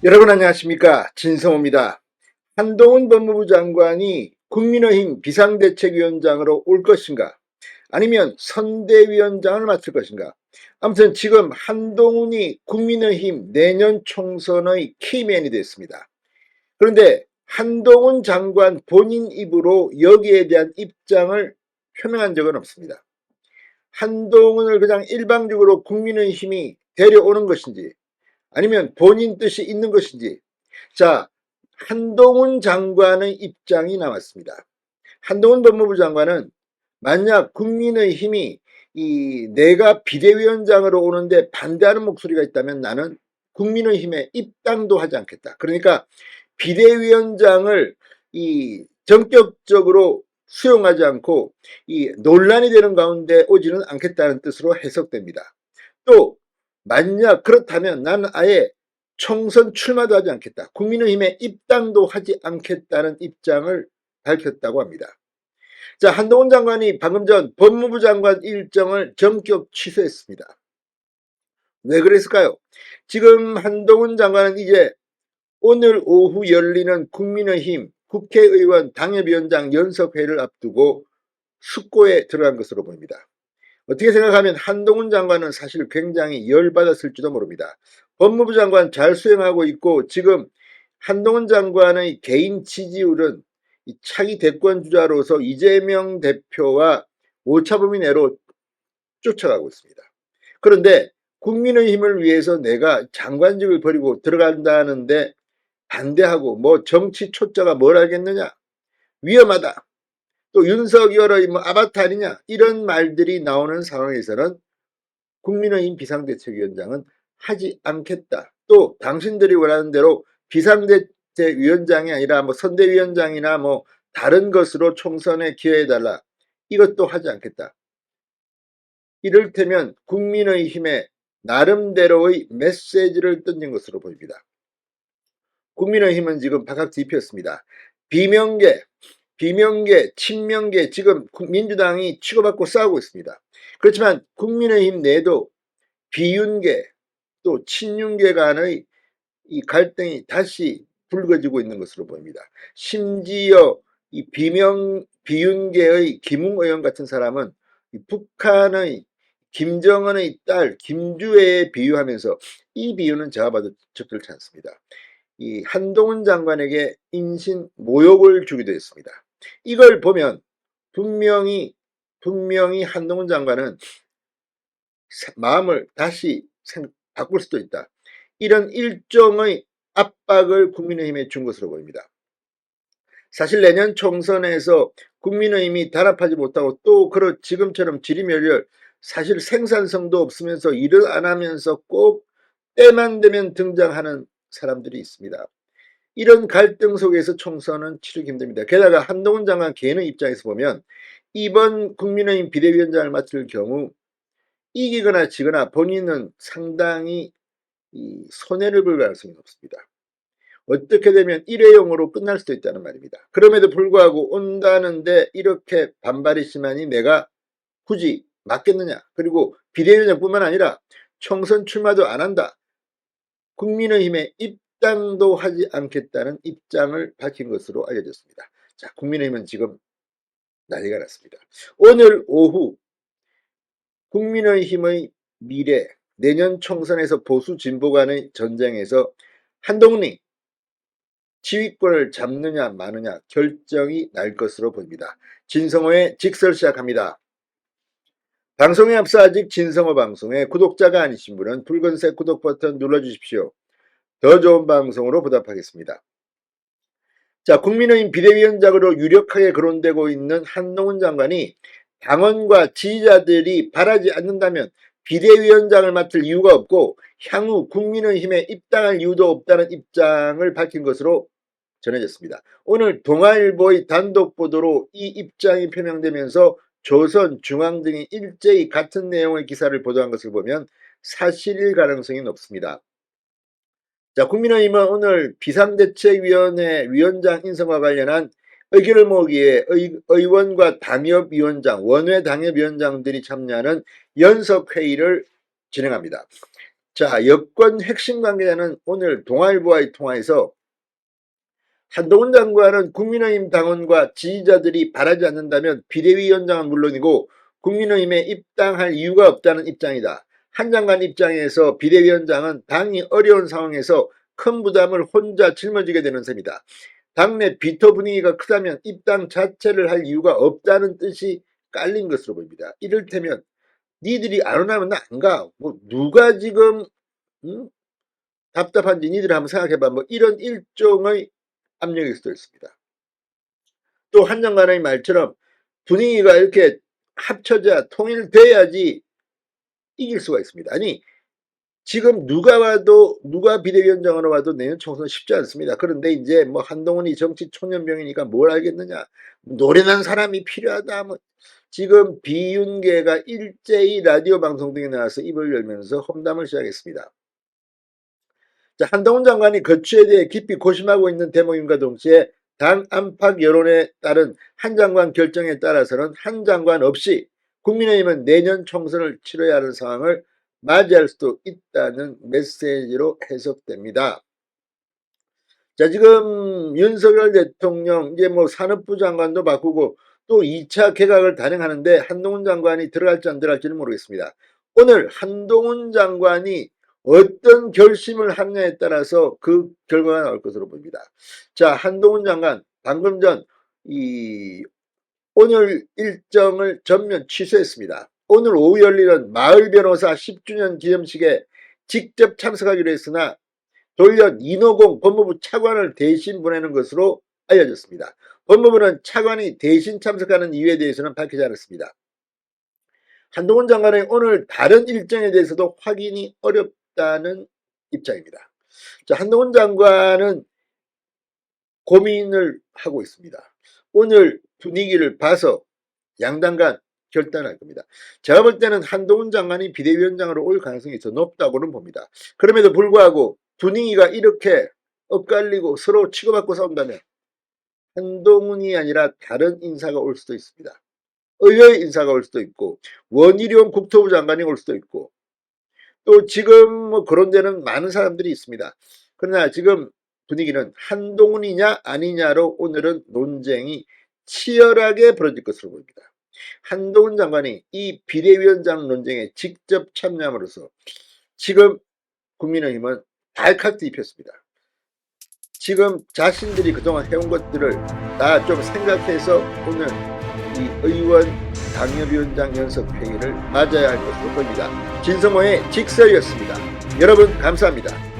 여러분 안녕하십니까? 진성호입니다. 한동훈 법무부 장관이 국민의힘 비상대책위원장으로 올 것인가? 아니면 선대위원장을 맡을 것인가? 아무튼 지금 한동훈이 국민의힘 내년 총선의 키맨이 됐습니다. 그런데 한동훈 장관 본인 입으로 여기에 대한 입장을 표명한 적은 없습니다. 한동훈을 그냥 일방적으로 국민의힘이 데려오는 것인지 아니면 본인 뜻이 있는 것인지, 자, 한동훈 장관의 입장이 나왔습니다. 한동훈 법무부 장관은 만약 국민의힘이 내가 비대위원장으로 오는데 반대하는 목소리가 있다면 나는 국민의힘에 입당도 하지 않겠다. 그러니까 비대위원장을 전격적으로 수용하지 않고 논란이 되는 가운데 오지는 않겠다는 뜻으로 해석됩니다. 또 만약 그렇다면 나는 아예 총선 출마도 하지 않겠다. 국민의힘에 입당도 하지 않겠다는 입장을 밝혔다고 합니다. 자, 한동훈 장관이 방금 전 법무부 장관 일정을 전격 취소했습니다. 왜 그랬을까요? 지금 한동훈 장관은 이제 오늘 오후 열리는 국민의힘 국회의원 당협위원장 연석회의를 앞두고 숙고에 들어간 것으로 보입니다. 어떻게 생각하면 한동훈 장관은 사실 굉장히 열받았을지도 모릅니다. 법무부 장관 잘 수행하고 있고 지금 한동훈 장관의 개인 지지율은 차기 대권주자로서 이재명 대표와 오차범위 내로 쫓아가고 있습니다. 그런데 국민의힘을 위해서 내가 장관직을 버리고 들어간다는데 반대하고 뭐 정치 초짜가 뭘 알겠느냐, 위험하다, 또 윤석열의 뭐 아바타 아니냐, 이런 말들이 나오는 상황에서는 국민의힘 비상대책위원장은 하지 않겠다. 또 당신들이 원하는 대로 비상대책위원장이 아니라 뭐 선대위원장이나 뭐 다른 것으로 총선에 기여해달라, 이것도 하지 않겠다. 이를테면 국민의힘에 나름대로의 메시지를 던진 것으로 보입니다. 국민의힘은 지금 바깥 뒤폈습니다. 비명계, 친명계, 지금 민주당이 치고받고 싸우고 있습니다. 그렇지만 국민의힘 내도 비윤계 또 친윤계 간의 이 갈등이 다시 불거지고 있는 것으로 보입니다. 심지어 이 비윤계의 김웅 의원 같은 사람은 북한의 김정은의 딸 김주애에 비유하면서 이 비유는 제가 봐도 적절치 않습니다. 이 한동훈 장관에게 인신 모욕을 주기도 했습니다. 이걸 보면 분명히 한동훈 장관은 마음을 다시 바꿀 수도 있다. 이런 일종의 압박을 국민의힘에 준 것으로 보입니다. 사실 내년 총선에서 국민의힘이 단합하지 못하고 또 지금처럼 지리멸렬, 사실 생산성도 없으면서 일을 안 하면서 꼭 때만 되면 등장하는 사람들이 있습니다. 이런 갈등 속에서 총선은 치르기 힘듭니다. 게다가 한동훈 장관 개인의 입장에서 보면 이번 국민의힘 비대위원장을 맡을 경우 이기거나 지거나 본인은 상당히 손해를 볼 가능성이 높습니다. 어떻게 되면 일회용으로 끝날 수도 있다는 말입니다. 그럼에도 불구하고 온다는데 이렇게 반발이 심하니 내가 굳이 맡겠느냐. 그리고 비대위원장뿐만 아니라 총선 출마도 안 한다. 국민의힘에 입당도 하지 않겠다는 입장을 밝힌 것으로 알려졌습니다. 자, 국민의힘은 지금 난리가 났습니다. 오늘 오후 국민의힘의 미래, 내년 총선에서 보수 진보 간의 전쟁에서 한동훈이 지휘권을 잡느냐 마느냐 결정이 날 것으로 보입니다. 진성호의 직설 시작합니다. 방송에 앞서 아직 진성호 방송에 구독자가 아니신 분은 붉은색 구독 버튼 눌러주십시오. 더 좋은 방송으로 보답하겠습니다. 자, 국민의힘 비대위원장으로 유력하게 거론되고 있는 한동훈 장관이 당원과 지지자들이 바라지 않는다면 비대위원장을 맡을 이유가 없고 향후 국민의힘에 입당할 이유도 없다는 입장을 밝힌 것으로 전해졌습니다. 오늘 동아일보의 단독 보도로 이 입장이 표명되면서 조선, 중앙 등이 일제히 같은 내용의 기사를 보도한 것을 보면 사실일 가능성이 높습니다. 자, 국민의힘은 오늘 비상대책위원회 위원장 인선과 관련한 의견을 모으기에 의원과 당협위원장, 원외 당협위원장들이 참여하는 연석회의를 진행합니다. 자, 여권 핵심 관계자는 오늘 동아일보와의 통화에서 한동훈 장관은 국민의힘 당원과 지지자들이 바라지 않는다면 비대위원장은 물론이고 국민의힘에 입당할 이유가 없다는 입장이다. 한 장관 입장에서 비대위원장은 당이 어려운 상황에서 큰 부담을 혼자 짊어지게 되는 셈이다. 당내 비토 분위기가 크다면 입당 자체를 할 이유가 없다는 뜻이 깔린 것으로 보입니다. 이를테면 니들이 안 오나면 나 안 가. 뭐 누가 지금 답답한지 니들 한번 생각해봐. 뭐 이런 일종의 압력일 수도 있습니다. 또 한 장관의 말처럼 분위기가 이렇게 합쳐져야 통일돼야지 이길 수가 있습니다. 아니 지금 누가 와도 누가 비대위원장으로 와도 내년 총선 쉽지 않습니다. 그런데 이제 뭐 한동훈이 정치 초년병이니까 뭘 알겠느냐. 노련한 사람이 필요하다. 뭐 지금 비윤계가 일제히 라디오 방송 등에 나와서 입을 열면서 험담을 시작했습니다. 자, 한동훈 장관이 거취에 대해 깊이 고심하고 있는 대목임과 동시에 당 안팎 여론에 따른 한 장관 결정에 따라서는 한 장관 없이 국민의힘은 내년 총선을 치러야 하는 상황을 맞이할 수도 있다는 메시지로 해석됩니다. 자, 지금 윤석열 대통령 이제 뭐 산업부 장관도 바꾸고 또 2차 개각을 단행하는데 한동훈 장관이 들어갈지 안 들어갈지는 모르겠습니다. 오늘 한동훈 장관이 어떤 결심을 하느냐에 따라서 그 결과가 나올 것으로 보입니다. 자, 한동훈 장관 방금 전 오늘 일정을 전면 취소했습니다. 오늘 오후 열리는 마을 변호사 10주년 기념식에 직접 참석하기로 했으나 돌연 인호공 법무부 차관을 대신 보내는 것으로 알려졌습니다. 법무부는 차관이 대신 참석하는 이유에 대해서는 밝히지 않았습니다. 한동훈 장관의 오늘 다른 일정에 대해서도 확인이 어렵다는 입장입니다. 자, 한동훈 장관은 고민을 하고 있습니다. 오늘 분위기를 봐서 양당 간 결단할 겁니다. 제가 볼 때는 한동훈 장관이 비대위원장으로 올 가능성이 더 높다고는 봅니다. 그럼에도 불구하고 분위기가 이렇게 엇갈리고 서로 치고받고 싸운다면 한동훈이 아니라 다른 인사가 올 수도 있습니다. 의회 인사가 올 수도 있고 원희룡 국토부 장관이 올 수도 있고 또 지금 뭐 그런 데는 많은 사람들이 있습니다. 그러나 지금 분위기는 한동훈이냐 아니냐로 오늘은 논쟁이 치열하게 벌어질 것으로 보입니다. 한동훈 장관이 이 비대위원장 논쟁에 직접 참여함으로써 지금 국민의힘은 발칵 입혔습니다. 지금 자신들이 그동안 해온 것들을 다 좀 생각해서 오늘 이 의원 당협위원장 연석회의를 맞아야 할 것으로 보입니다. 진성호의 직설이었습니다. 여러분 감사합니다.